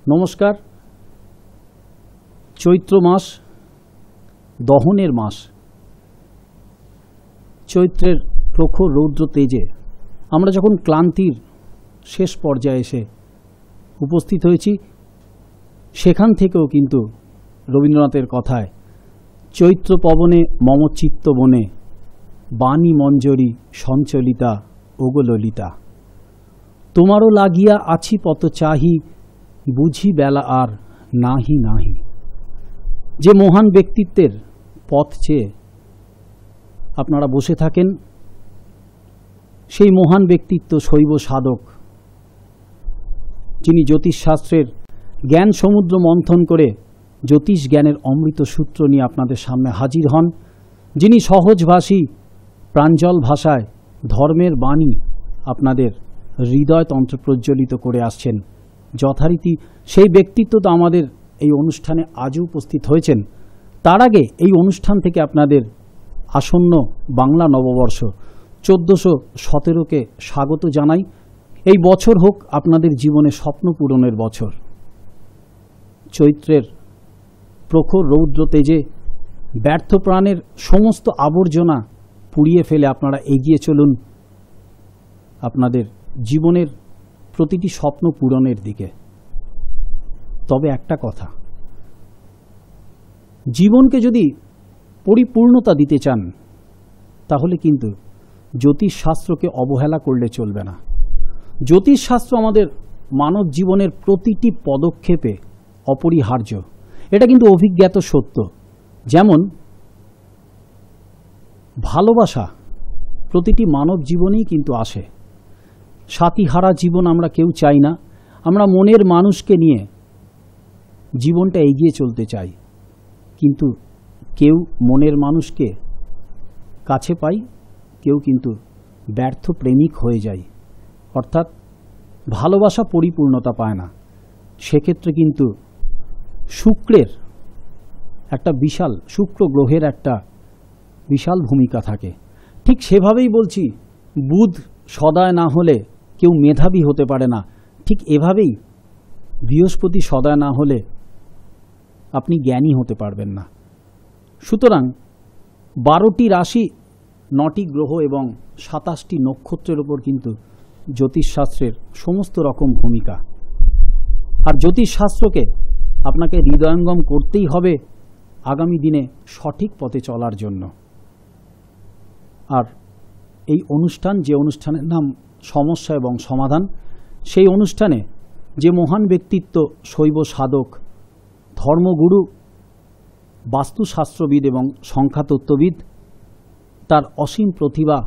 নমস্কার। চৈত্র মাস, দহনের মাস। চৈত্রের প্রখর রৌদ্র তেজে আমরা যখন ক্লান্তির শেষ পর্যায়ে এসে উপস্থিত হয়েছি, সেখান থেকেও কিন্তু রবীন্দ্রনাথের কথায় চৈত্র পবনে মম চিত্ত বনে, বাণী মঞ্জরি সঞ্চলিতা ওগো ললিতা। তোমারও লাগিয়া আছি পত চাহি, বুঝি বেলা আর নাহি নাহি। যে মহান ব্যক্তিত্বের পথ চেয়ে আপনারা বসে থাকেন, সেই মহান ব্যক্তিত্ব শৈব সাধক, যিনি জ্যোতিষশাস্ত্রের জ্ঞান সমুদ্র মন্থন করে জ্যোতিষ জ্ঞানের অমৃত সূত্র নিয়ে আপনাদের সামনে হাজির হন, যিনি সহজভাষী প্রাঞ্জল ভাষায় ধর্মের বাণী আপনাদের হৃদয়তন্ত্র প্রজ্বলিত করে আসছেন। যথারীতি সেই ব্যক্তিত্ব তো আমাদের এই অনুষ্ঠানে আজও উপস্থিত হয়েছেন। তার আগে এই অনুষ্ঠান থেকে আপনাদের আসন্ন বাংলা নববর্ষ 1417কে স্বাগত জানাই। এই বছর হোক আপনাদের জীবনে স্বপ্ন পূরণের বছর। চৈত্রের প্রখর রৌদ্র তেজে ব্যর্থ প্রাণের সমস্ত আবর্জনা পুড়িয়ে ফেলে আপনারা এগিয়ে চলুন আপনাদের জীবনের প্রতিটি স্বপ্ন পূরণের দিকে। তবে একটা কথা, জীবনকে যদি পরিপূর্ণতা দিতে চান, তাহলে কিন্তু জ্যোতিষশাস্ত্রকে অবহেলা করলে চলবে না। জ্যোতিষশাস্ত্র আমাদের মানব জীবনের প্রতিটি পদক্ষেপে অপরিহার্য। এটা কিন্তু অভিজ্ঞাত সত্য। যেমন ভালোবাসা প্রতিটি মানব জীবনেই কিন্তু আসে। সাথীহারা জীবন আমরা কেউ চাই না। আমরা মনের মানুষকে নিয়ে জীবনটা এগিয়ে চলতে চাই, কিন্তু কেউ মনের মানুষকে কাছে পাই, কেউ কিন্তু ব্যর্থ প্রেমিক হয়ে যায়। অর্থাৎ ভালোবাসা পরিপূর্ণতা পায় না। সেক্ষেত্রে কিন্তু শুক্রের একটা বিশাল, শুক্র গ্রহের একটা বিশাল ভূমিকা থাকে। ঠিক সেভাবেই বলছি, বুধ সদয় না হলে কেউ মেধাবী হতে পারে না। ঠিক এভাবেই বৃহস্পতি সদয় না হলে আপনি জ্ঞানী হতে পারবেন না। সুতরাং 12টি রাশি, 9টি গ্রহ এবং 27টি নক্ষত্রের ওপর কিন্তু জ্যোতিষশাস্ত্রের সমস্ত রকম ভূমিকা। আর জ্যোতিষশাস্ত্রকে আপনাকে হৃদয়ঙ্গম করতেই হবে আগামী দিনে সঠিক পথে চলার জন্য। আর এই অনুষ্ঠান, যে অনুষ্ঠানের নাম সমস্যা এবং সমাধান, সেই অনুষ্ঠানে যে মহান ব্যক্তিত্ব, শৈব সাধক, ধর্মগুরু, বাস্তুশাস্ত্রবিদ এবং সংখ্যাতত্ত্ববিদ, তার অসীম প্রতিভা,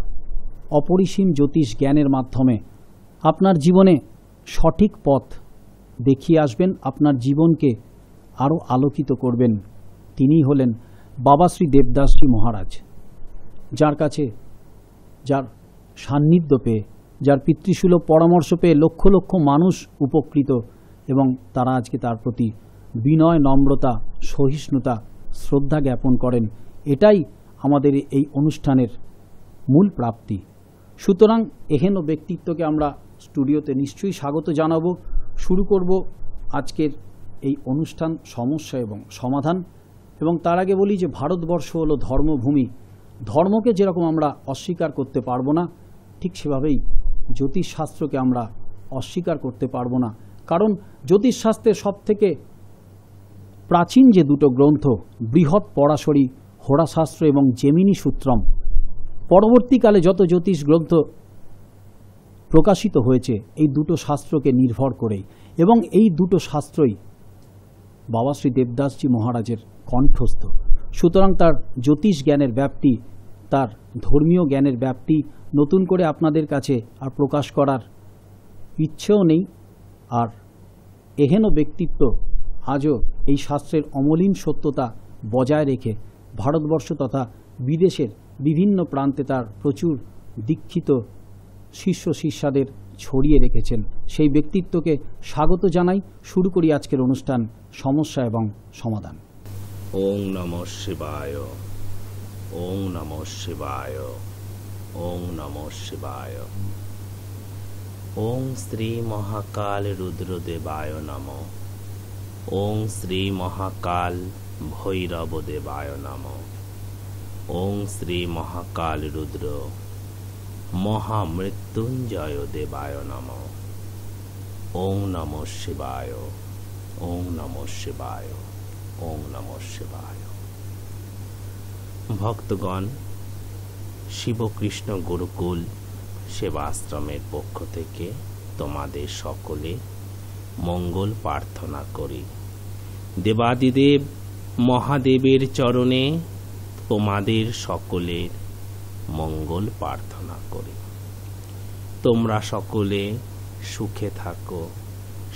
অপরিসীম জ্যোতিষ জ্ঞানের মাধ্যমে আপনার জীবনে সঠিক পথ দেখিয়ে আসবেন, আপনার জীবনকে আরও আলোকিত করবেন। তিনিই হলেন বাবা শ্রী দেবদাসজি মহারাজ, যার কাছে, যার সান্নিধ্য পেয়ে, যার পিতৃসুলভ পরামর্শ পেয়ে লক্ষ লক্ষ মানুষ উপকৃত, এবং তারা আজকে তার প্রতি বিনয়, নম্রতা, সহিষ্ণুতা, শ্রদ্ধা জ্ঞাপন করেন। এটাই আমাদের এই অনুষ্ঠানের মূল প্রাপ্তি। সুতরাং এহেন ব্যক্তিত্বকে আমরা স্টুডিওতে নিশ্চয়ই স্বাগত জানাবো। শুরু করব আজকের এই অনুষ্ঠান সমস্যা এবং সমাধান। এবং তার আগে বলি যে ভারতবর্ষ হলো ধর্মভূমি। ধর্মকে যেরকম আমরা অস্বীকার করতে পারবো না, ঠিক সেভাবেই জ্যোতিষশাস্ত্রকে আমরা অস্বীকার করতে পারবো না। কারণ জ্যোতিষশাস্ত্রের সবথেকে প্রাচীন যে দুটো গ্রন্থ, বৃহৎ পরাশরী হোরাশাস্ত্র এবং জেমিনি সূত্রম, পরবর্তীকালে যত জ্যোতিষ গ্রন্থ প্রকাশিত হয়েছে এই দুটো শাস্ত্রকে নির্ভর করেই, এবং এই দুটো শাস্ত্রই বাবা শ্রী দেবদাসজি মহারাজের কণ্ঠস্থ। সুতরাং তার জ্যোতিষ জ্ঞানের ব্যাপ্তি, তার ধর্মীয় জ্ঞানের ব্যাপ্তি নতুন করে আপনাদের কাছে আর প্রকাশ করার ইচ্ছেও নেই। আর এহেন ব্যক্তিত্ব আজও এই শাস্ত্রের অমলিন সত্যতা বজায় রেখে ভারতবর্ষ তথা বিদেশের বিভিন্ন প্রান্তে তার প্রচুর দীক্ষিত শিষ্য শিষ্যাদের ছড়িয়ে রেখেছেন। সেই ব্যক্তিত্বকে স্বাগত জানাই। শুরু করি আজকের অনুষ্ঠান সমস্যা এবং সমাধান। ওং নমঃ শিবায়, ওং নমঃ শিবায়, ওং নমঃ শিবায়। ওং শ্রী মহাকাল রুদ্রদেবায় নমঃ। ওং শ্রী মহাকাল ভৈরব দেবায় নমঃ। ওং শ্রী মহাকাল রুদ্র মহামৃত্যুঞ্জয় দেবায় নমঃ। ওং নমঃ শিবায়। ওং নমঃ শিবায়। ওং নমঃ শিবায়। ভক্তগণ, শিবকৃষ্ণ গুরুকুল সেবাশ্রমের পক্ষ থেকে তোমাদের সকলে মঙ্গল প্রার্থনা করি। দেবাদিদেব মহাদেবের চরণে তোমাদের সকলের মঙ্গল প্রার্থনা করি। তোমরা সকলে সুখে থাকো,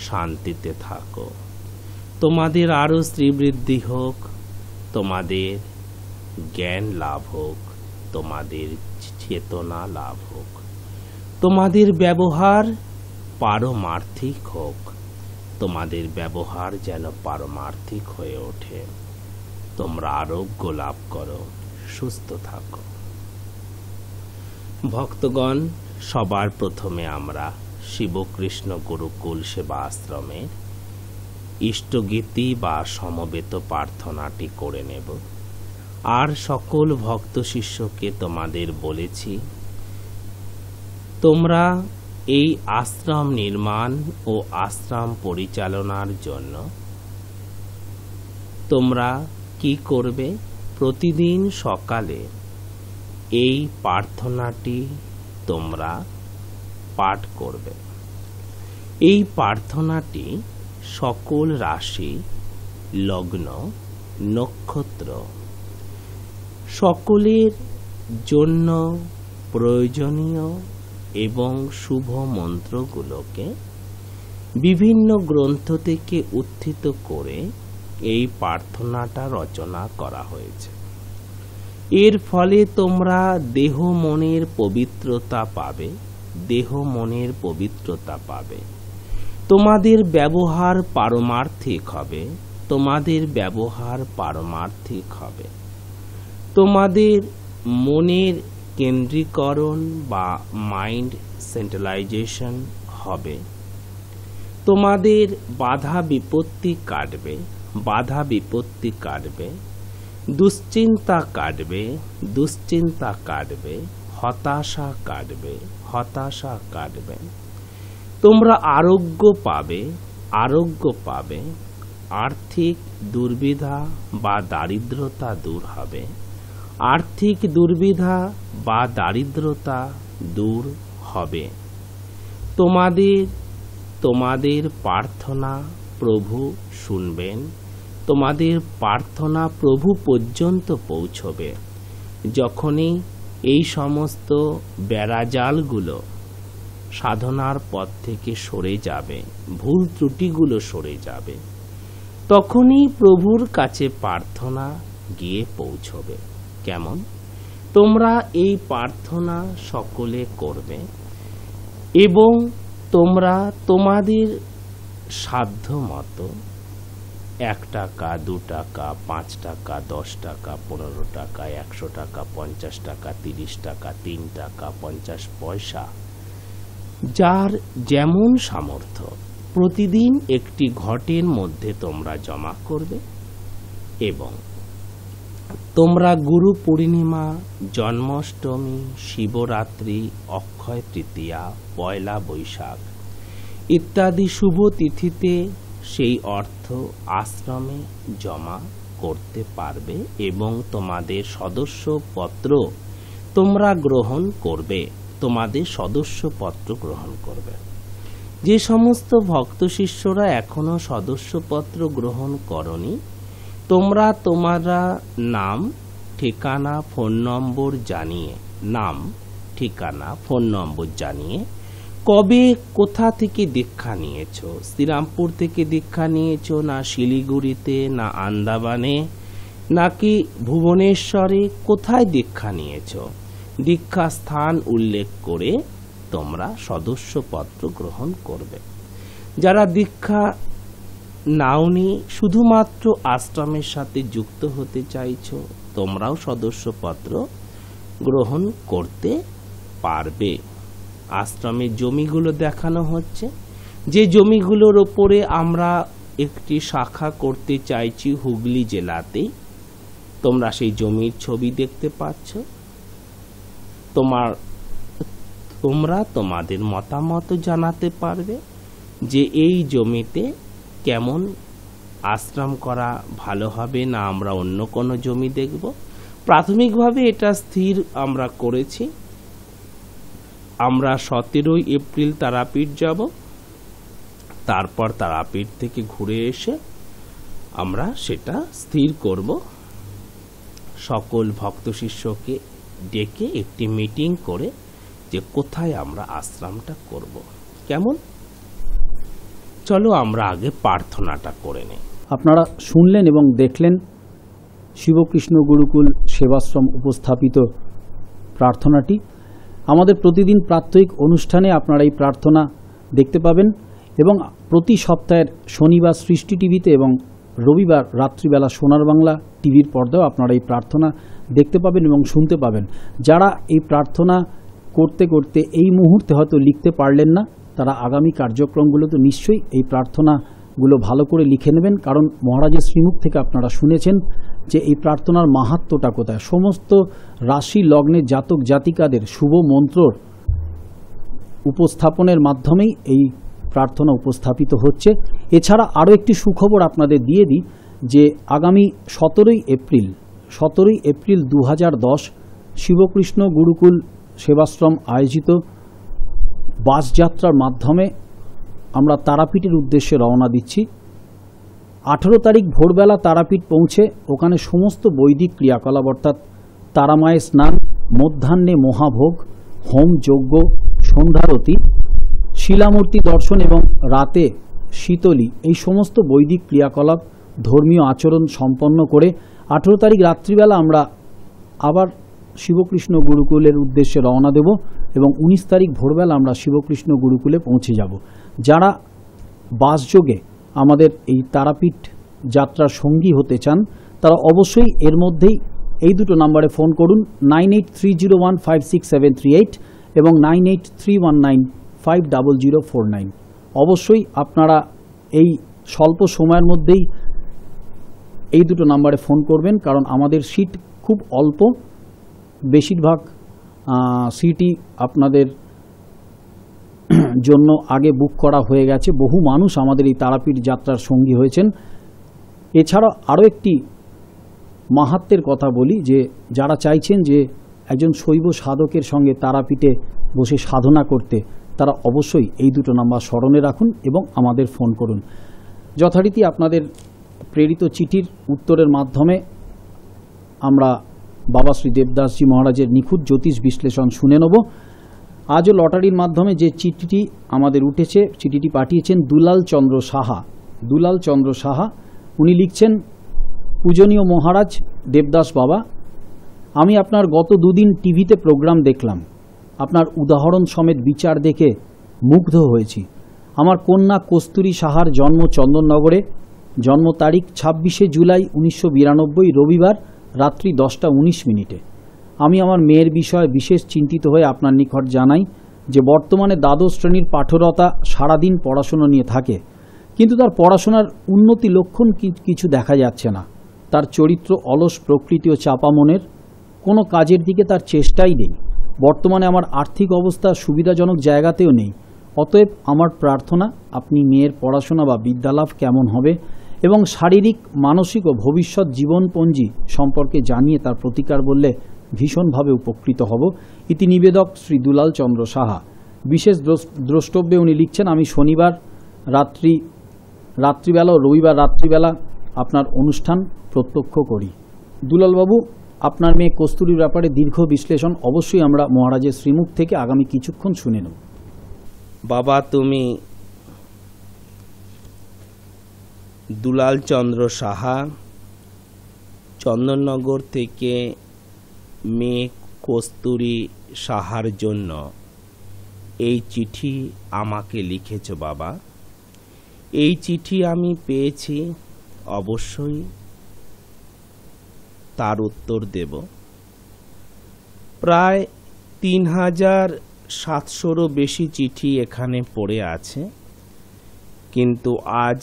শান্তিতে থাকো, তোমাদের আরো শ্রীবৃদ্ধি হোক, তোমাদের জ্ঞান লাভ হোক, তোমাদের চেতনা লাভ হোক, তোমাদের ব্যবহার পারমার্থিক হোক, তোমাদের ব্যবহার যেন পারমার্থিক হয়ে ওঠে। তোমরা আরোগ্য লাভ করো, সুস্থ থাকো। ভক্তগণ, সবার প্রথমে আমরা শিবকৃষ্ণ গুরুকুল সেবা আশ্রমের ইষ্টগীতি বা সমবেত প্রার্থনাটি করে নেব। আর সকল ভক্ত শিষ্যকে তোমাদের বলেছি, তোমরা এই আশ্রম নির্মাণ ও আশ্রম পরিচালনার জন্য তোমরা কি করবে? প্রতিদিন সকালে এই প্রার্থনাটি তোমরা পাঠ করবে। এই প্রার্থনাটি সকল রাশি, লগ্ন, নক্ষত্র সকলের জন্য প্রয়োজনীয় এবং শুভ মন্ত্রগুলোকে বিভিন্ন গ্রন্থ থেকে উদ্ধৃত করে এই প্রার্থনাটা রচনা করা হয়েছে। এর ফলে তোমরা দেহ মনের পবিত্রতা পাবে, দেহ মনের পবিত্রতা পাবে। তোমাদের ব্যবহার পারমার্থিক হবে, তোমাদের ব্যবহার পারমার্থিক হবে। তোমাদের মনের কেন্দ্রীকরণ বা মাইন্ড সেন্ট্রালাইজেশন হবে। তোমাদের বাধা বিপত্তি কাটবে, বাধা বিপত্তি কাটবে, দুশ্চিন্তা কাটবে, দুশ্চিন্তা কাটবে, হতাশা কাটবে, হতাশা কাটবে। তোমরা আরোগ্য পাবে, আরোগ্য পাবে। আর্থিক দুর্বিধা বা দারিদ্রতা দূর হবে, আর্থিক দুর্বিধা বা দারিদ্রতা দূর হবে। তোমাদের প্রার্থনা প্রভু শুনবেন, তোমাদের প্রার্থনা প্রভু পর্যন্ত পৌঁছবে। যখনই এই সমস্ত বেড়াজালগুলো সাধনার পথ থেকে সরে যাবে, ভুল ত্রুটিগুলো সরে যাবে, তখনই প্রভুর কাছে প্রার্থনা গিয়ে পৌঁছবে। কেমন? তোমরা এই প্রার্থনা সকলে করবে এবং তোমরা তোমাদের সাধ্য মতো 1 টাকা, 2 টাকা, 5 টাকা, 10 টাকা, 15 টাকা, 100 টাকা, 50 টাকা, 30 টাকা, 3 টাকা, 50 পয়সা, যার যেমন সামর্থ্য প্রতিদিন একটি ঘটের মধ্যে তোমরা জমা করবে। এবং তোমরা গুরু পূর্ণিমা, জন্মাষ্টমী, শিবরাত্রি, অক্ষয় তৃতীয়া, পয়লা বৈশাখ ইত্যাদি শুভ তিথিতে সেই অর্থ আশ্রমে জমা করতে পারবে এবং তোমাদের সদস্যপত্র তোমরা গ্রহণ করবে, তোমাদের সদস্যপত্র গ্রহণ করবে। যে সমস্ত ভক্ত শিষ্যরা এখনো সদস্যপত্র গ্রহণ করনি, তোমরা তোমারা নাম, ঠিকানা, ফোন নম্বর জানিয়ে, নাম, ঠিকানা, ফোন নম্বর জানিয়ে কবে কোথা থেকে দীক্ষা নিয়েছো, শ্রীরামপুর থেকে দীক্ষা নিয়েছো না শিলিগুড়িতে না আন্দামানে নাকি ভুবনেশ্বরে, কোথায় দীক্ষা নিয়েছো, দীক্ষা স্থান উল্লেখ করে তোমরা সদস্যপত্র গ্রহণ করবে। যারা দীক্ষা নাওনি, শুধুমাত্র আশ্রমের সাথে যুক্ত হতে চাইছো, তোমরাও সদস্যপত্র গ্রহণ করতে পারবে। আশ্রমের জমিগুলো দেখানো হচ্ছে, যে জমিগুলোর ওপরে আমরা একটি শাখা করতে চাইছি হুগলি জেলাতে। তোমরা সেই জমির ছবি দেখতে পাচ্ছ। তোমরা তোমাদের মতামত জানাতে পারবে যে এই জমিতে কেমন আশ্রম করা ভালো হবে, না আমরা অন্য কোনো জমি দেখব। প্রাথমিকভাবে এটা স্থির আমরা করেছি, আমরা 17 এপ্রিল তারাপীঠ যাব। তারপর তারাপীঠ থেকে ঘুরে এসে আমরা সেটা স্থির করব। সকল ভক্ত শিষ্যকে ডেকে একটি মিটিং করে যে কোথায় আমরা আশ্রমটা করব। কেমন? চলো আমরা আগে প্রার্থনাটা করে নেই। আপনারা শুনলেন এবং দেখলেন শিবকৃষ্ণ গুরুকুল সেবাশ্রম উপস্থাপিত প্রার্থনাটি। আমাদের প্রতিদিন প্রাত্যহিক অনুষ্ঠানে আপনারা এই প্রার্থনা দেখতে পাবেন এবং প্রতি সপ্তাহের শনিবার সৃষ্টি টিভিতে এবং রবিবার রাত্রিবেলা সোনার বাংলা টিভির পর্দাও আপনারা এই প্রার্থনা দেখতে পাবেন এবং শুনতে পাবেন। যারা এই প্রার্থনা করতে করতে এই মুহূর্তে হয়তো লিখতে পারলেন না, তারা আগামী কার্যক্রমগুলোতে নিশ্চয়ই এই প্রার্থনাগুলো ভালো করে লিখে নেবেন, কারণ মহারাজের শ্রীমুখ থেকে আপনারা শুনেছেন যে এই প্রার্থনার মাহাত্ম্যটা কোথায়। সমস্ত রাশি লগ্নের জাতক জাতিকাদের শুভ মন্ত্রর উপস্থাপনের মাধ্যমেই এই প্রার্থনা উপস্থাপিত হচ্ছে। এছাড়া আরও একটি সুখবর আপনাদের দিয়ে দিই যে আগামী 17 এপ্রিল 2010 শিবকৃষ্ণ গুরুকুল সেবাশ্রম আয়োজিত বাসযাত্রার মাধ্যমে আমরা তারাপীঠের উদ্দেশ্যে রওনা দিচ্ছি। 18 তারিখ ভোরবেলা তারাপীঠ পৌঁছে ওখানে সমস্ত বৈদিক ক্রিয়াকলাপ অর্থাৎ তারামায়ের স্নান, মধ্যাহ্নে মহাভোগ, হোম যজ্ঞ, সন্ধ্যারতি, শিলামূর্তি দর্শন এবং রাতে শীতলী, এই সমস্ত বৈদিক ক্রিয়াকলাপ ধর্মীয় আচরণ সম্পন্ন করে 18 তারিখ রাত্রিবেলা আমরা আবার শিবকৃষ্ণ গুরুকুলের উদ্দেশ্যে রওনা দেব এবং 19 তারিখ ভোরবেলা আমরা শিবকৃষ্ণ গুরুকুলে পৌঁছে যাব। যারা বাসযোগে আমাদের এই তারাপীঠ যাত্রার সঙ্গী হতে চান তারা অবশ্যই এর মধ্যেই এই দুটো নম্বরে ফোন করুন, 9830156738 এবং 9831950049। অবশ্যই আপনারা এই স্বল্প সময়ের মধ্যেই এই দুটো নম্বরে ফোন করবেন, কারণ আমাদের সিট খুব অল্প। বেশিরভাগ সিটই আপনাদের জন্য আগে বুক করা হয়ে গেছে। বহু মানুষ আমাদের এই তারাপীঠ যাত্রার সঙ্গী হয়েছেন। এছাড়া আরও একটি মাহাত্ম্যের কথা বলি যে যারা চাইছেন যে একজন শৈব সাধকের সঙ্গে তারাপীঠে বসে সাধনা করতে, তারা অবশ্যই এই দুটো নাম্বার স্মরণে রাখুন এবং আমাদের ফোন করুন। যথারীতি আপনাদের প্রেরিত চিঠির উত্তরের মাধ্যমে আমরা বাবা শ্রী দেবদাসজি মহারাজের নিখুঁত জ্যোতিষ বিশ্লেষণ শুনে নেব। আজও লটারির মাধ্যমে যে চিঠিটি আমাদের উঠেছে, চিঠিটি পাঠিয়েছেন দুলাল চন্দ্র সাহা। উনি লিখছেন, পূজনীয় মহারাজ দেবদাস বাবা, আমি আপনার গত দুদিন টিভিতে প্রোগ্রাম দেখলাম। আপনার উদাহরণ সমেত বিচার দেখে মুগ্ধ হয়েছি। আমার কন্যা কস্তুরী সাহার জন্ম চন্দননগরে, জন্ম তারিখ 26শে জুলাই 1992 রবিবার রাত্রি 10:19। আমি আমার মেয়ের বিষয়ে বিশেষ চিন্তিত হয়ে আপনার নিকট জানাই যে বর্তমানে দ্বাদশ শ্রেণীর পাঠরতা সারাদিন পড়াশোনা নিয়ে থাকে, কিন্তু তার পড়াশোনার উন্নতি লক্ষণ কিছু দেখা যাচ্ছে না। তার চরিত্র অলস প্রকৃতি ও চাপা মনের, কোনো কাজের দিকে তার চেষ্টাই নেই। বর্তমানে আমার আর্থিক অবস্থা সুবিধাজনক জায়গাতেও নেই। অতএব আমার প্রার্থনা আপনি মেয়ের পড়াশোনা বা বিদ্যালাভ কেমন হবে এবং শারীরিক, মানসিক ও ভবিষ্যৎ জীবনপঞ্জি সম্পর্কে জানিয়ে তার প্রতিকার বললে ভীষণভাবে উপকৃত হব। ইতি নিবেদক শ্রী দুলাল চন্দ্র সাহা। বিশেষ দ্রষ্টব্যে উনি লিখছেন, আমি শনিবার রাত্রিবেলা ও রবিবার রাত্রিবেলা আপনার অনুষ্ঠান প্রত্যক্ষ করি। দুলালবাবু, আপনার মেয়ে কস্তুরীর ব্যাপারে দীর্ঘ বিশ্লেষণ অবশ্যই আমরা মহারাজের শ্রীমুখ থেকে আগামী কিছুক্ষণ শুনে নেব। বাবা, তুমি দুলাল চন্দ্র সাহা, চন্দননগর থেকে মেয়ে কস্তুরী সাহার জন্য এই চিঠি আমাকে লিখেছ বাবা। এই চিঠি আমি পেয়েছি, অবশ্যই তার উত্তর দেব। প্রায় 3700-রও বেশি চিঠি এখানে পড়ে আছে, কিন্তু আজ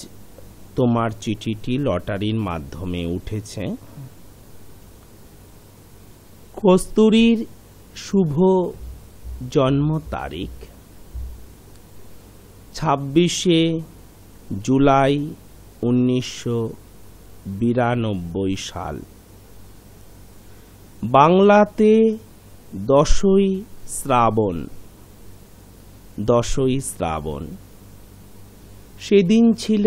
তোমার চিঠিটি লটারির মাধ্যমে উঠেছে। কস্তুরীর শুভ জন্ম তারিখ 26শে জুলাই 1992 সাল। বাংলাতে 10ই শ্রাবণ। সেদিন ছিল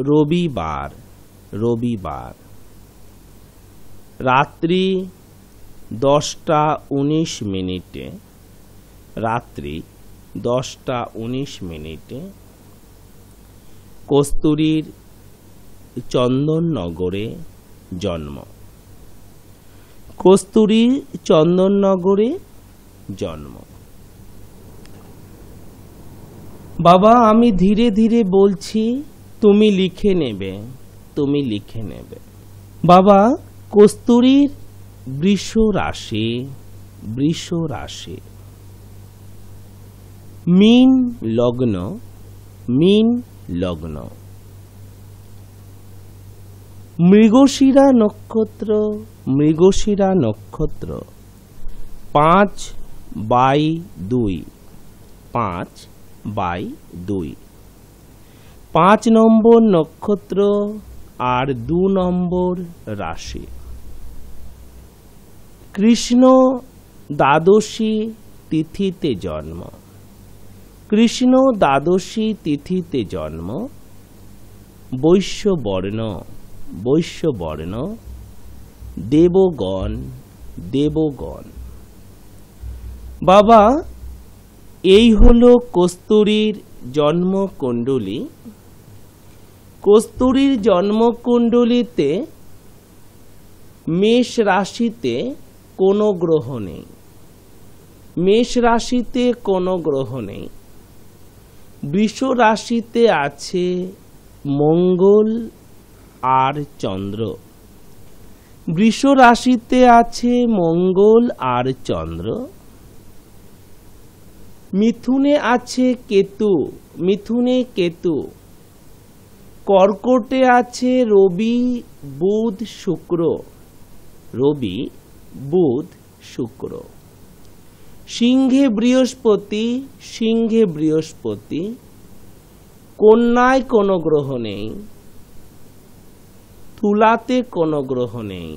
রবিবার। রাত্রি 10:19 মিনিটে কস্তুরীর চন্দননগরে জন্ম। বাবা, আমি ধীরে ধীরে বলছি, তুমি লিখে নেবে। বাবা, কস্তুরীর বৃষ রাশি, মীন লগ্ন। মৃগশিরা নক্ষত্র 5/2। 5 নম্বর নক্ষত্র আর 2 নম্বর রাশি। কৃষ্ণ দ্বাদশী তিথিতে জন্ম। বৈশ্যবর্ণ দেবগণ। বাবা, এই হলো কস্তুরীর জন্মকুণ্ডলী। কস্তুরীর জন্মকুণ্ডলীতে মেষ রাশিতে কোনো গ্রহ নেই। বৃষ রাশিতে আছে মঙ্গল আর চন্দ্র। মিথুনে আছে কেতু। কর্কটে আছে রবি বুধ শুক্র। সিংহে বৃহস্পতি। কন্যায় কোনো গ্রহ নেই। তুলাতে কোনো গ্রহ নেই।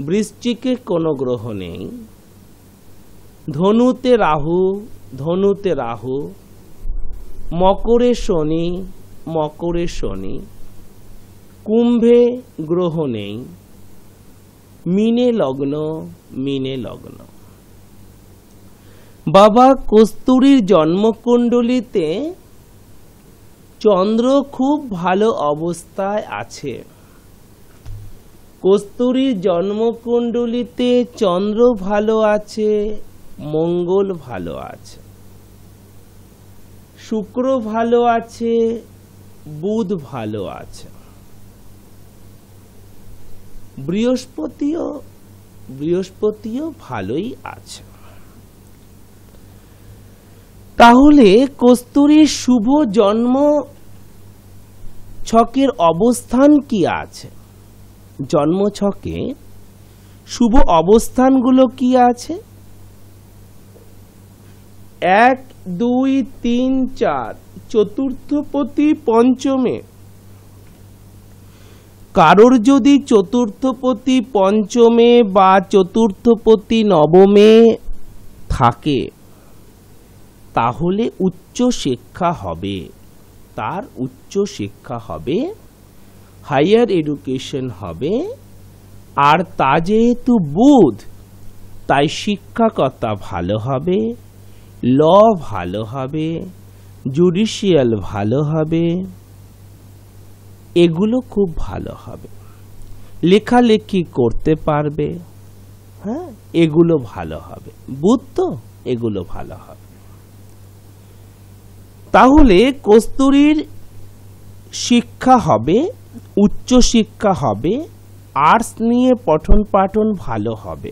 বৃশ্চিকে কোনো গ্রহ নেই। ধনুতে রাহু। মকরে শনি। কুম্ভে গ্রহ নেই। মীনে লগ্ন। বাবা, কস্তুরীর জন্মকুণ্ডলীতে চন্দ্র খুব ভালো অবস্থায় আছে। কস্তুরীর জন্মকুণ্ডলীতে চন্দ্র ভালো আছে, মঙ্গল ভালো আছে, শুক্র ভালো আছে, বুধ ভালো আছে, বৃহস্পতিও ভালোই আছে। তাহলে কস্তুরীর শুভ জন্ম ছকের অবস্থান কি আছে? জন্ম ছকে শুভ অবস্থানগুলো কি আছে? 1, 2, 3, 4 চতুর্থপতি পঞ্চমে। কারোর যদি চতুর্থপতি পঞ্চমে বা চতুর্থপতি নবমে থাকে তাহলে উচ্চ শিক্ষা হবে, তার উচ্চ শিক্ষা হবে, হায়ার এডুকেশন হবে। আর তা যেহেতু বুধ, তাই শিক্ষকতা ভালো হবে, ল ভালো হবে, জুডিশিয়াল ভালো হবে, এগুলো খুব ভালো হবে। লেখালেখি করতে পারবে, হ্যাঁ, এগুলো ভালো হবে। বুধ তো, এগুলো ভালো হবে। তাহলে কস্তুরীর শিক্ষা হবে, উচ্চ শিক্ষা হবে, আর্টস নিয়ে পঠন পাঠন ভালো হবে।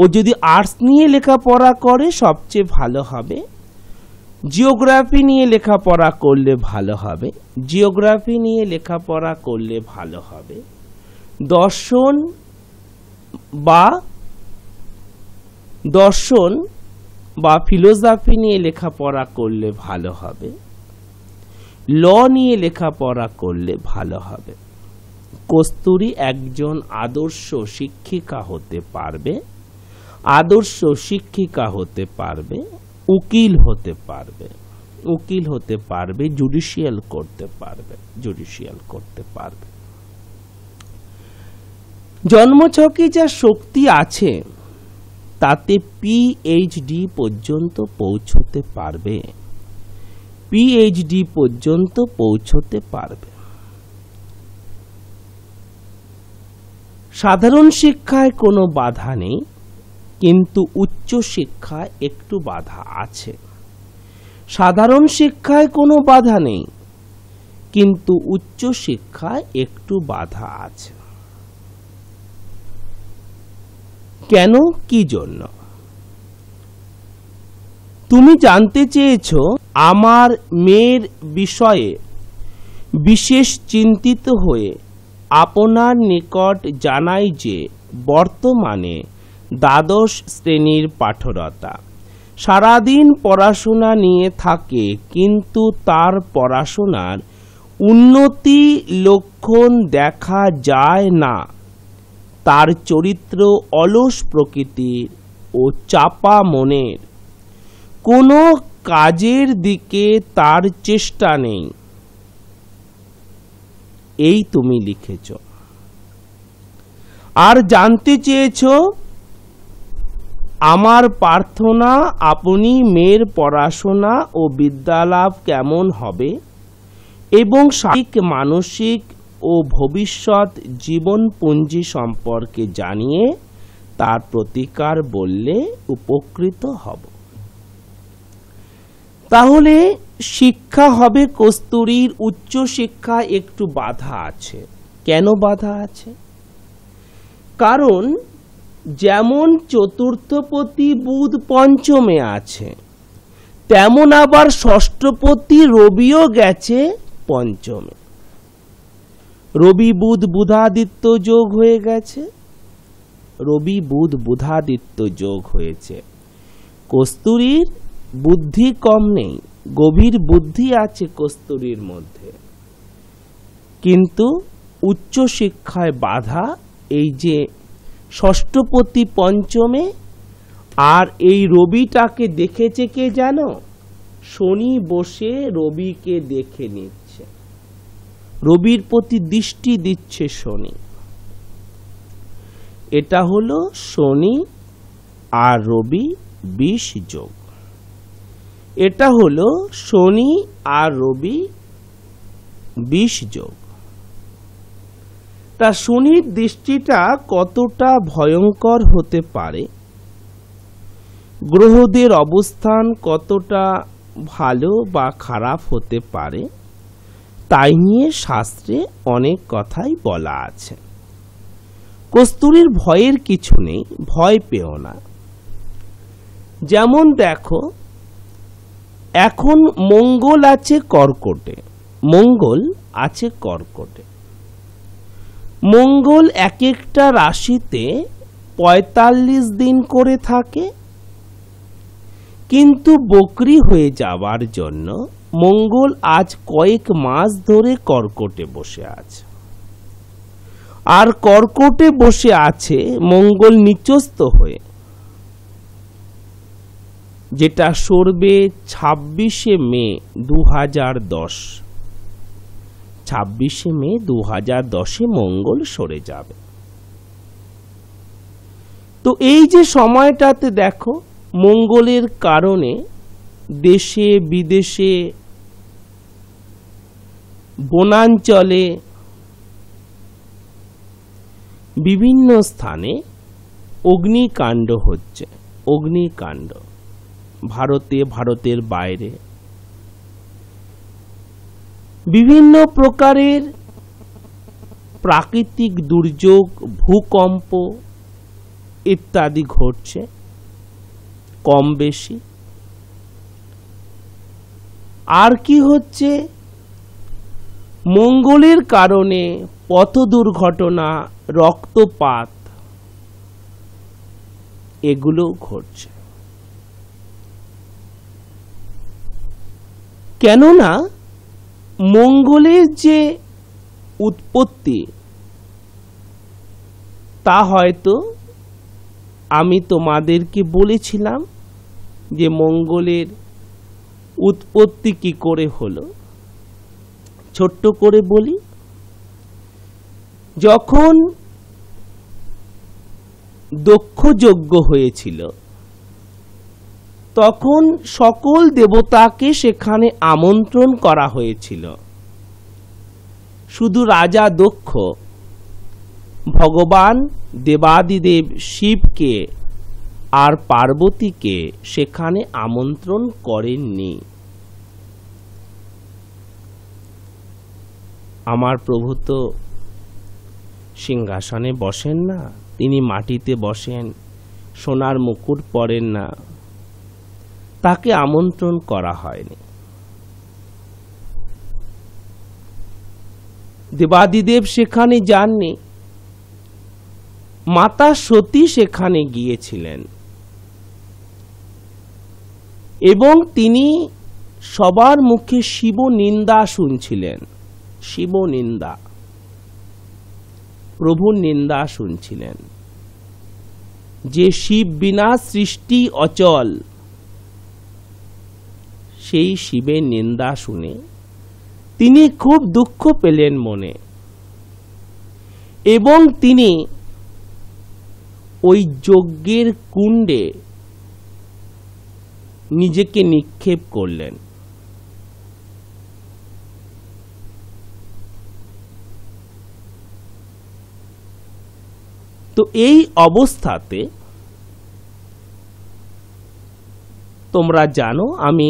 ও যদি আর্টস নিয়ে লেখাপড়া করে সবচেয়ে ভালো হবে। জিওগ্রাফি নিয়ে লেখাপড়া করলে ভালো হবে, জিওগ্রাফি নিয়ে লেখাপড়া করলে ভালো হবে। দর্শন বা ফিলোসফি নিয়ে লেখাপড়া করলে ভালো হবে, ল নিয়ে লেখাপড়া করলে ভালো হবে। কস্তুরী একজন আদর্শ শিক্ষিকা হতে পারবে, আদর্শ শিক্ষিকা হতে পারবে, উকিল হতে পারবে, উকিল হতে পারবে, জুডিশিয়াল করতে পারবে, জুডিশিয়াল করতে পারবে। জন্মছকে যা শক্তি আছে তাতে পিএইচডি পর্যন্ত পৌঁছতে পারবে, পিএইচডি পর্যন্ত পৌঁছতে পারবে। সাধারণ শিক্ষায় কোনো বাধা নেই, কিন্তু উচ্চ শিক্ষায় একটু বাধা আছে। সাধারণ শিক্ষায় কোনো বাধা নেই, কিন্তু উচ্চ শিক্ষায় একটু বাধা আছে। কেন, কি জন্য? তুমি জানতে চেয়েছো আমার মেয়ের বিষয়ে বিশেষ চিন্তিত হয়ে আপনার নিকট জানাই যে বর্তমানে দ্বাদশ শ্রেণীর পাঠরতা, সারাদিন পড়াশোনা নিয়ে থাকে, কিন্তু তার পড়াশোনার উন্নতি লক্ষণ দেখা যায় না। তার চরিত্র অলস প্রকৃতির ও চাপা মনের, কোনো কাজের দিকে তার চেষ্টা নেই। এই তুমি লিখেছ। আর জানতে চেয়েছ আমার প্রার্থনা আপনি মেয়ের পড়াশোনা ও বিদ্যালাভ কেমন হবে এবং শারীরিক, মানসিক ও ভবিষ্যৎ জীবনপুঞ্জি সম্পর্কে জানিয়ে তার প্রতিকার বললে উপকৃত হব। তাহলে শিক্ষা হবে কস্তুরীর, উচ্চ শিক্ষা একটু বাধা আছে। কেন বাধা আছে? কারণ যেমন চতুর্থপতি বুধ পঞ্চমে আছে, তেমন আবার ষষ্ঠপতি রবিও গেছে পঞ্চমে। রবি বুধ বুধাদিত্য যোগ হয়ে গেছে, রবি বুধ বুধাদিত্য যোগ হয়েছে। কস্তুরীর বুদ্ধি কম নেই, গভীর বুদ্ধি আছে কস্তুরীর মধ্যে, কিন্তু উচ্চ শিক্ষায় বাধা এই যে ষষ্ঠপতি পঞ্চমে। আর এই রবিটাকে দেখেছে কে জানো? শনি বসে রবিকে দেখে নিচ্ছে, রবির প্রতি দৃষ্টি দিচ্ছে শনি। এটা হলো শনি আর রবি 20 যোগ। এটা হলো শনি আর রবি 20 যোগ। তা শনির দৃষ্টিটা কতটা ভয়ঙ্কর হতে পারে, গ্রহদের অবস্থান কতটা ভালো বা খারাপ হতে পারে, তাই নিয়ে শাস্ত্রে অনেক কথাই বলা আছে। কস্তুরীর ভয়ের কিছু নেই, ভয় পেও না। যেমন দেখো, এখন মঙ্গল আছে কর্কটে, মঙ্গল আছে কর্কটে। মঙ্গল এক একটা রাশিতে 45 দিন করে থাকে, কিন্তু বকরি হয়ে যাওয়ার জন্য মঙ্গল আজ কয়েক মাস ধরে কর্কটে বসে আছে। আর কর্কটে বসে আছে মঙ্গল নিচস্থ হয়ে, যেটা সরবে 26শে মে 2010। 26শে মে 2010-এ মঙ্গল সরে যাবে। তো এই যে সময়টাতে দেখো, মঙ্গলের কারণে দেশে বিদেশে, বনাঞ্চলে, বিভিন্ন স্থানে অগ্নিকাণ্ড হচ্ছে। অগ্নিকাণ্ড ভারতে, ভারতের বাইরে বিভিন্ন প্রকারের প্রাকৃতিক দুর্যোগ, ভূকম্প ইত্যাদি ঘটছে কম বেশি। আর কি হচ্ছে, মঙ্গলের কারণে পথ দুর্ঘটনা, রক্তপাত এগুলো ঘটছে। কেননা মঙ্গলের যে উৎপত্তি তা হয়তো আমি তোমাদেরকে বলেছিলাম যে মঙ্গলের উৎপত্তি কি করে হলো। ছোট্ট করে বলি, যখন দক্ষ যজ্ঞ হয়েছিল তখন সকল দেবতাকে সেখানে আমন্ত্রণ করা হয়েছিল। শুধু রাজা দক্ষ ভগবান দেবাদিদেব শিবকে আর পার্বতীকে সেখানে আমন্ত্রণ করেননি। আমার প্রভু তো সিংহাসনে বসেন না, তিনি মাটিতে বসেন, সোনার মুকুট পরেন না, তাকে আমন্ত্রণ করা হয়নি। দেবাদিদেব সেখানে যাননি, মাতা সতী সেখানে গিয়েছিলেন এবং তিনি সবার মুখে শিব নিন্দা শুনছিলেন। শিব নিন্দা, প্রভুর নিন্দা শুনছিলেন যে শিব বিনা সৃষ্টি অচল। সেই শিবের নিন্দা শুনে তিনি খুব দুঃখ পেলেন মনে এবং তিনি ওই যজ্ঞের কুণ্ডে নিজেকে নিক্ষেপ করলেন। তো এই অবস্থাতে তোমরা জানো, আমি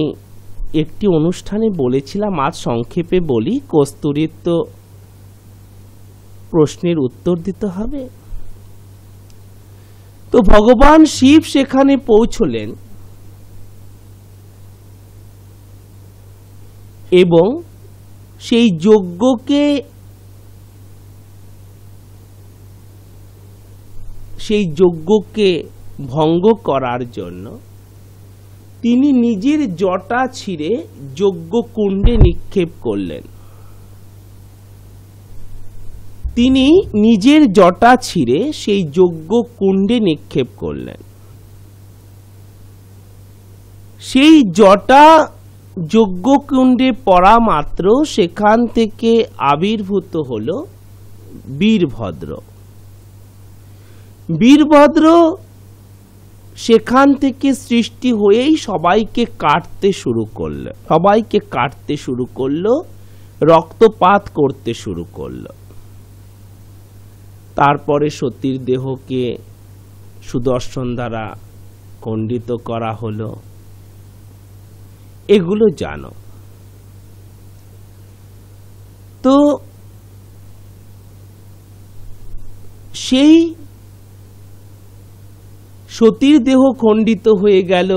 একটি অনুষ্ঠানে বলেছিলাম, আজ সংক্ষেপে বলি, কস্তুরীর তো প্রশ্নের উত্তর দিতে হবে। তো ভগবান শিব সেখানে পৌঁছলেন এবং সেই যজ্ঞকে ভঙ্গ করার জন্য তিনি নিজের জটা ছিঁড়ে যজ্ঞকুণ্ডে নিক্ষেপ করলেন। তিনি নিজের জটা ছিঁড়ে সেই যজ্ঞকুণ্ডে নিক্ষেপ করলেন। সেই জটা যজ্ঞকুণ্ডে পড়া মাত্র সেখান থেকে আবির্ভূত হল বীরভদ্র। বীরভদ্র সেখান থেকে সৃষ্টি হয়েই সবাইকে কাটতে শুরু করলো, রক্তপাত করতে শুরু করলো। তারপরে সতীর দেহকে সুদর্শন দ্বারা খণ্ডিত করা হলো। এগুলো জানো। তো সেই সতীর দেহ খণ্ডিত হয়ে গেল,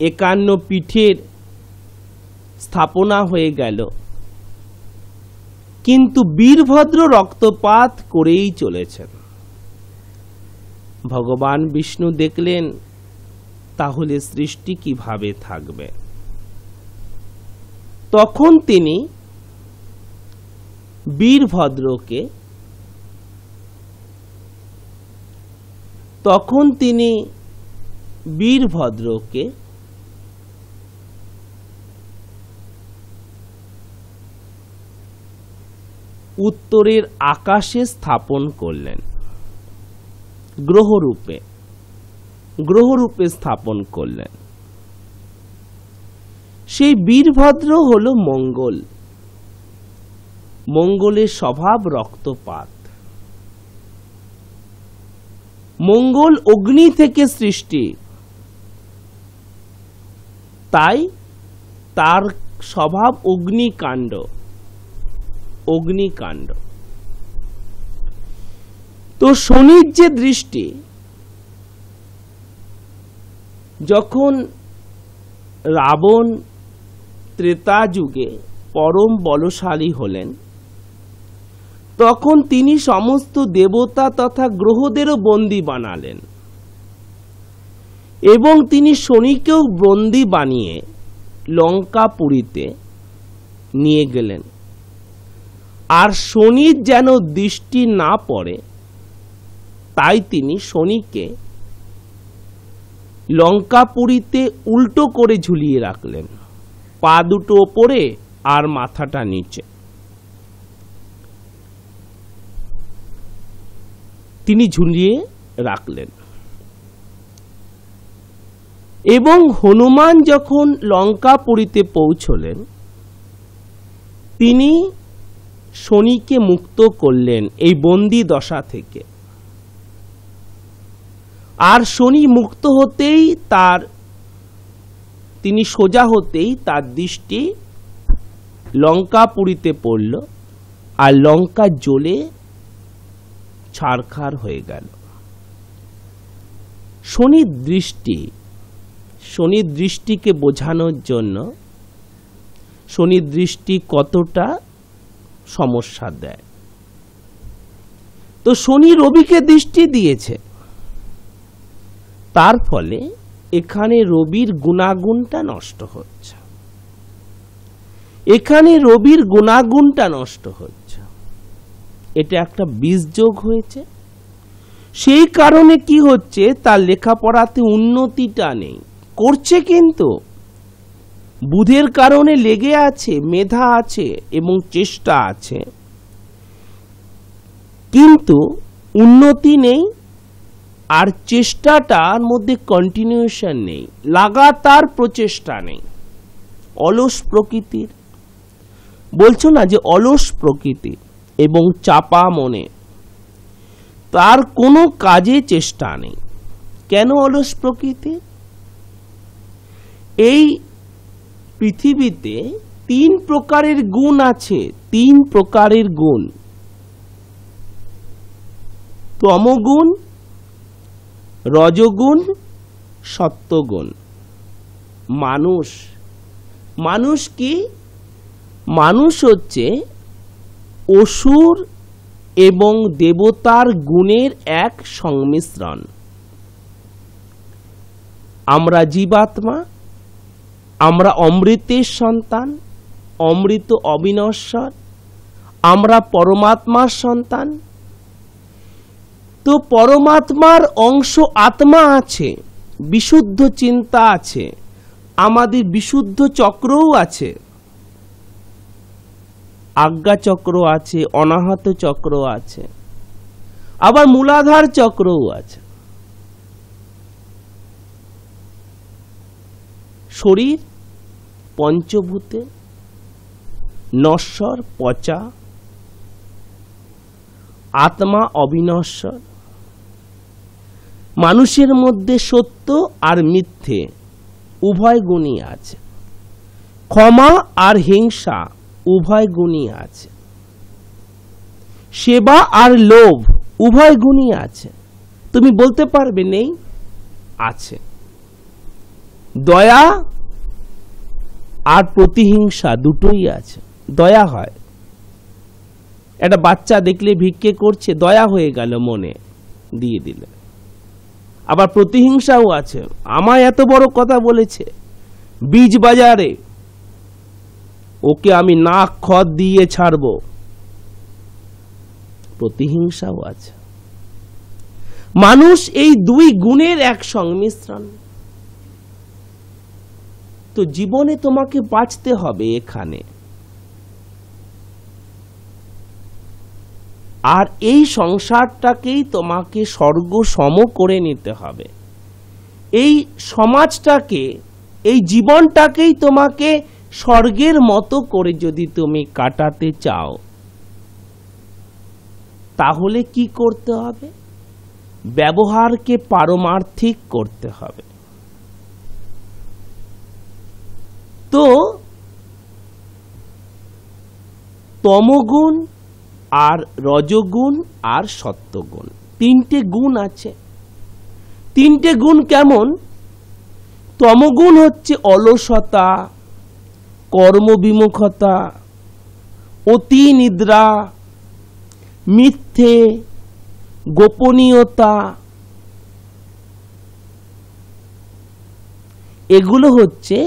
51 পীঠের স্থাপনা হয়ে গেল, কিন্তু বীরভদ্র রক্তপাত করেই চলেছেন। ভগবান বিষ্ণু দেখলেন তাহলে সৃষ্টি কিভাবে থাকবে। তখন তিনি বীরভদ্রকে উত্তরের আকাশে স্থাপন করলেন, গ্রহরূপে স্থাপন করলেন। সেই বীরভদ্র হল মঙ্গল। মঙ্গলের স্বভাব রক্তপাত। মঙ্গল অগ্নি থেকে সৃষ্টি, তাই তার স্বভাব অগ্নিকাণ্ড। তো শনির যে দৃষ্টি, যখন রাবণ ত্রেতা যুগে পরম বলশালী হলেন, তখন তিনি সমস্ত দেবতা তথা গ্রহদেরও বন্দী বানালেন এবং তিনি শনিকেও বন্দী বানিয়ে লঙ্কাপুরীতে নিয়ে গেলেন। আর শনির যেন দৃষ্টি না পড়ে তাই তিনি শনিকে লঙ্কাপুরীতে উল্টো করে ঝুলিয়ে রাখলেন, পা দুটো ওপরে আর মাথাটা নিচে। তিনি ঝুলিয়ে রাখলেন এবং হনুমান যখন লঙ্কাপুরীতে পৌঁছলেন তিনি শনিকে মুক্ত করলেন এই বন্দি দশা থেকে। আর শনি মুক্ত হতেই তিনি সোজা হতেই তার দৃষ্টি লঙ্কাপুরীতে পড়ল আর লঙ্কা জ্বলে ছারখার হয়ে গেল। শনির দৃষ্টিকে বোঝানোর জন্য শনির দৃষ্টি কতটা সমস্যা দেয়। তো শনি রবিকে দৃষ্টি দিয়েছে, তার ফলে এখানে রবির গুণাগুণটা নষ্ট হচ্ছে, এটা একটা বীজ যোগ হয়েছে। সেই কারণে কি হচ্ছে, তার লেখাপড়াতে উন্নতিটা নেই, করছে কিন্তু বুধের কারণে লেগে আছে, মেধা আছে এবং চেষ্টা আছে, কিন্তু উন্নতি নেই আর চেষ্টাটার মধ্যে কন্টিনিউশন নেই, লাগাতার প্রচেষ্টা নেই। অলস প্রকৃতির, বলছো না যে অলস প্রকৃতি এবং চাপা মনে, তার কোনো কাজে চেষ্টা নেই। কেন অলস প্রকৃতি? এই পৃথিবীতে 3 প্রকারের গুণ আছে, 3 প্রকারের গুণ, তমগুণ, রজগুণ, সত্যগুণ। মানুষ কি? মানুষ হচ্ছে অসুর এবং দেবতার গুণের এক সংমিশ্রণ। আমরা জীবাত্মা, আমরা অমৃতের সন্তান, অমৃত অবিনশ্বর, আমরা পরমাত্মার সন্তান। তো পরমাত্মার অংশ আত্মা আছে, বিশুদ্ধ চিন্তা আছে, আমাদের বিশুদ্ধ চক্রও আছে, আজ্ঞা চক্র আছে, অনাহত চক্র আছে, আবার মূলাধার চক্রও আছে। শরীর পঞ্চভূতে নশ্বর, পচা, আত্মা অবিনশ্বর। মানুষের মধ্যে সত্য আর মিথ্যে উভয় গুণই আছে, ক্ষমা আর হিংসা উভয় গুণই আছে, সেবা আর লোভ উভয় গুণই আছে। তুমি বলতে পারবে নেই? আছে। দয়া আর প্রতিহিংসা দুটোই আছে। দয়া হয়, একটা বাচ্চা দেখলে ভিক্ষে করছে, দয়া হয়ে গেল, মনে দিয়ে দিলে। আবার প্রতিহিংসাও আছে, আমায় এত বড় কথা বলেছে বীজ বাজারে, ওকে আমি নাক খত দিয়ে ছাড়ব, প্রতিহিংসাও আছে। মানুষ এই 2 গুণের এক সংমিশ্রণ। তো জীবনে তোমাকে বাঁচতে হবে এখানে, আর এই সংসারটাকেই তোমাকে স্বর্গ সম করে নিতে হবে। এই সমাজটাকে, এই জীবনটাকেই তোমাকে স্বর্গের মতো করে যদি তুমি কাটাতে চাও, তাহলে কি করতে হবে? ব্যবহারকে পারমার্থিক করতে হবে। তো তমগুণ আর রজগুণ আর সত্যগুণ, 3টে গুণ আছে। 3টে গুণ কেমন? তমগুণ হচ্ছে অলসতা, কর্মবিমুখতা, অতি নিদ্রা, মিথ্যে, গোপনীয়তা, এগুলো হচ্ছে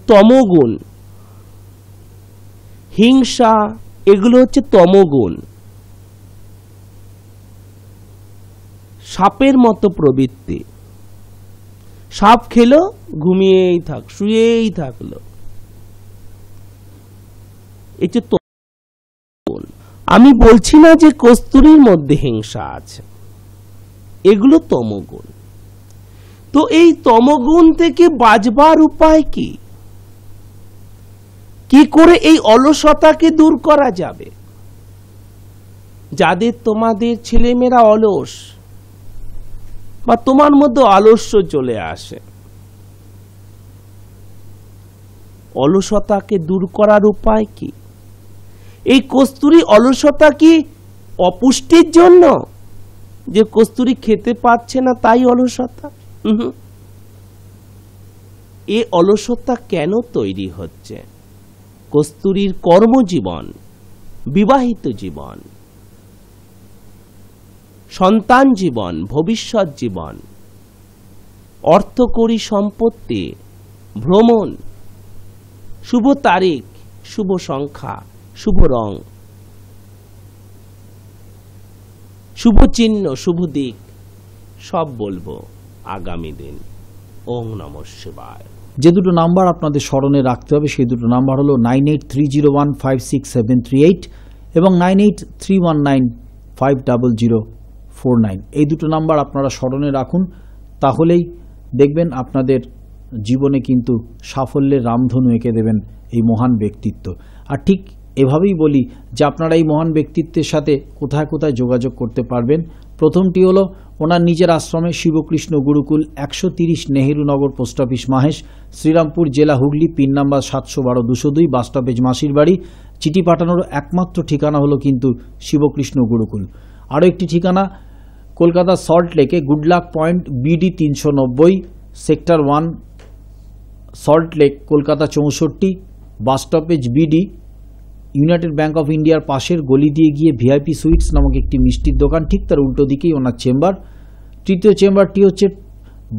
তমগুণ। হিংসা, এগুলো হচ্ছে তমগুণ। সাপের মতো প্রবৃত্তি, সাপ খেলো ঘুমিয়েই থাক, শুয়েই থাকলো, এই যে তমগুণ। আমি বলছি না যে কস্তুরীর মধ্যে হিংসা আছে, এগুলো তমগুণ। তো এই তমগুণ থেকে বাঁচবার উপায় কি? কি করে এই অলসতাকে দূর করা যাবে? যাদের তোমাদের ছেলেমেয়েরা অলস বা তোমার মধ্যে আলস্য চলে আসে, অলসতাকে দূর করার উপায় কি? এই কস্তুরী অলসতা কি অপুষ্টির জন্য, যে কস্তুরী খেতে পাচ্ছে না তাই অলসতা? এ অলসতা কেন তৈরি হচ্ছে? কস্তুরীর কর্মজীবন, বিবাহিত জীবন, সন্তান জীবন, ভবিষ্যৎ জীবন, অর্থকরী সম্পত্তি, ভ্রমণ, শুভ তারিখ, শুভ সংখ্যা, শুভ রং, শুভ চিহ্ন, শুভ দিক, সব বলবো আগামী দিন। ওম নমঃ শিবায়। যে দুটো নাম্বার আপনাদের স্মরণে রাখতে হবে সেই দুটো নাম্বার হলো 9830156738 এবং 9831950049। এই দুটো নাম্বার আপনারা স্মরণে রাখুন, তাহলেই দেখবেন আপনাদের জীবনে কিন্তু সাফল্যের রামধনু এঁকে দেবেন এই মহান ব্যক্তিত্ব। আর ঠিক এভাবেই বলি যে আপনারা এই মহান ব্যক্তিত্বের সাথে কোথায় কোথায় যোগাযোগ করতে পারবেন। প্রথমটি হলো ওনার নিজের আশ্রমে শিবকৃষ্ণ গুরুকুল, 130 নেহেরু নগর, পোস্ট অফিস মাহেশ, শ্রীরামপুর জেলা, Hooghly, pin number 712-202, bus stoppage মাসির বাড়ি। চিঠি পাঠানোর একমাত্র ঠিকানা হলো কিন্তু শিবকৃষ্ণ গুরুকুল। আরও একটি ঠিকানা কলকাতা সল্ট লেকে, Goodluck point, BD 390, sector 1, salt lake, Kolkata 64, bus stoppage BD, United bank of ইন্ডিয়ার পাশের গলি দিয়ে গিয়ে VIP সুইটস নামক একটি মিষ্টির দোকান, ঠিক তার উল্টো দিকেই ওনার চেম্বার। তৃতীয় চেম্বারটি হচ্ছে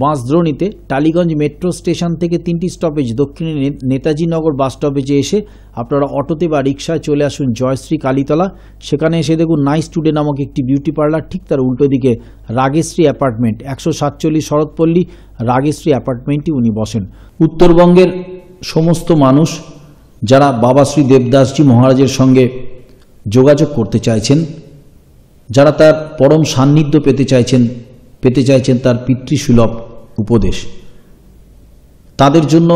বাঁশদ্রোণীতে, টালিগঞ্জ মেট্রো স্টেশন থেকে 3টি স্টপেজ দক্ষিণে নেতাজি নগর বাস স্টপেজে এসে আপনারা অটোতে বা রিক্সায় চলে আসুন জয়শ্রী কালীতলা। সেখানে এসে দেখুন নাইস টুডে নামক একটি বিউটি পার্লার, ঠিক তার উল্টো দিকে রাগেশ্রী অ্যাপার্টমেন্ট, 147 শরৎপল্লী, রাগেশ্রী অ্যাপার্টমেন্টে উনি বসেন। উত্তরবঙ্গের সমস্ত মানুষ যারা বাবা শ্রী দেবদাসজি মহারাজের সঙ্গে যোগাযোগ করতে চাইছেন, যারা তার পরম সান্নিধ্য পেতে চাইছেন তার পিতৃসুলভ উপদেশ, তাদের জন্য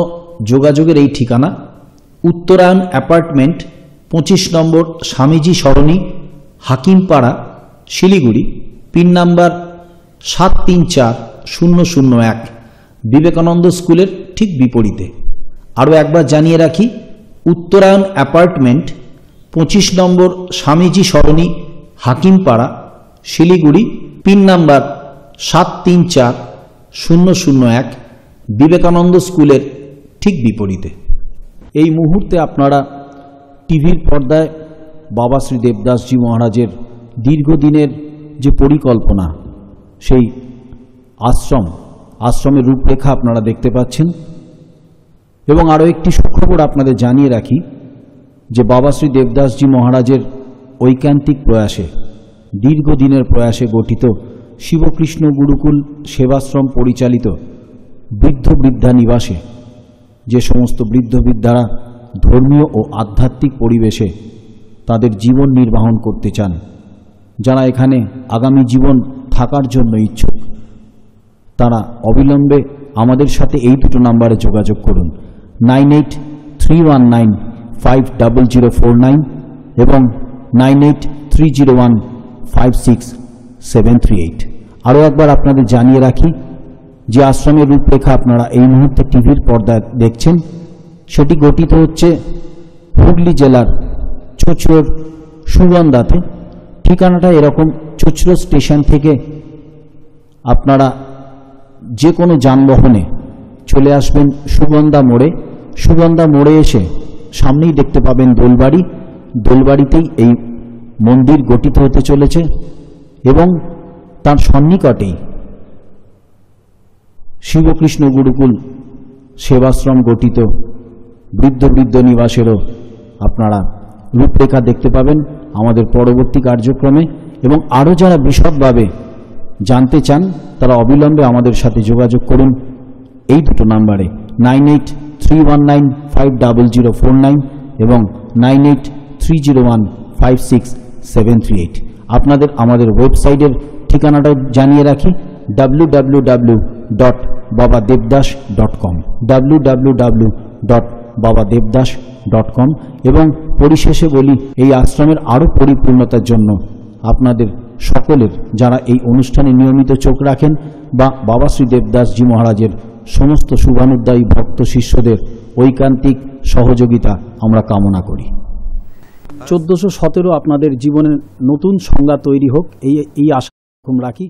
যোগাযোগের এই ঠিকানা উত্তরায়ণ অ্যাপার্টমেন্ট, 25 নম্বর স্বামীজি সরণি, হাকিমপাড়া, শিলিগুড়ি, পিন নাম্বার 734001, বিবেকানন্দ স্কুলের ঠিক বিপরীতে। আরও একবার জানিয়ে রাখি, উত্তরায়ণ অ্যাপার্টমেন্ট, 25 নম্বর স্বামীজি সরণি, হাকিমপাড়া, শিলিগুড়ি, পিন নাম্বার 734001, বিবেকানন্দ স্কুলের ঠিক বিপরীতে। এই মুহূর্তে আপনারা টিভির পর্দায় বাবা শ্রী দেবদাসজি মহারাজের দীর্ঘদিনের যে পরিকল্পনা, সেই আশ্রমের রূপরেখা আপনারা দেখতে পাচ্ছেন। এবং আরও একটি সুখবর আপনাদের জানিয়ে রাখি যে বাবা শ্রী দেবদাসজি মহারাজের ঐকান্তিক প্রয়াসে, দীর্ঘদিনের প্রয়াসে গঠিত শিবকৃষ্ণ গুরুকুল সেবাশ্রম পরিচালিত বৃদ্ধ বৃদ্ধা নিবাসে যে সমস্ত বৃদ্ধ বৃদ্ধারা ধর্মীয় ও আধ্যাত্মিক পরিবেশে তাদের জীবন নির্বাহন করতে চান, যারা এখানে আগামী জীবন থাকার জন্য ইচ্ছুক, তারা অবিলম্বে আমাদের সাথে এই দুটো নাম্বারে যোগাযোগ করুন, 9831950049 এবং 9830156738। আরও একবার আপনাদের জানিয়ে রাখি যে আশ্রমের রূপরেখা আপনারা এই মুহূর্তে টিভির পর্দায় দেখছেন, সেটি গঠিত হচ্ছে হুগলি জেলার চুঁচুড়ার সুগন্ধাতে। ঠিকানাটা এরকম, চুঁচুড়া স্টেশন থেকে আপনারা যে কোনো যানবাহনে চলে আসবেন সুগন্ধা মোড়ে। সুগন্ধা মোড়ে এসে সামনেই দেখতে পাবেন দোলবাড়ি। দোলবাড়িতেই এই মন্দির গঠিত হতে চলেছে এবং তার সন্নিকটেই শিবকৃষ্ণ গুরুকুল সেবাশ্রম গঠিত বৃদ্ধ নিবাসেরও আপনারা রূপরেখা দেখতে পাবেন আমাদের পরবর্তী কার্যক্রমে। এবং আরও যারা বিশদভাবে জানতে চান তারা অবিলম্বে আমাদের সাথে যোগাযোগ করুন এই দুটো নাম্বারে 9831950049 এবং 9830156738। আপনাদের আমাদের ওয়েবসাইটের ঠিকানাটাও জানিয়ে রাখি, www.babadevdas.com www.babadevdas.com। এবং পরিশেষে বলি, এই আশ্রমের আরও পরিপূর্ণতার জন্য আপনাদের সকলের, যারা এই অনুষ্ঠানে নিয়মিত চোখ রাখেন, বা বাবা শ্রী দেবদাসজি মহারাজের সমস্ত শুভানুদ্দায়ী ভক্ত শিষ্যদের ঐকান্তিক সহযোগিতা আমরা কামনা করি। 1417 আপনাদের জীবনে নতুন সংজ্ঞা তৈরি হোক, এই আশা রাখি।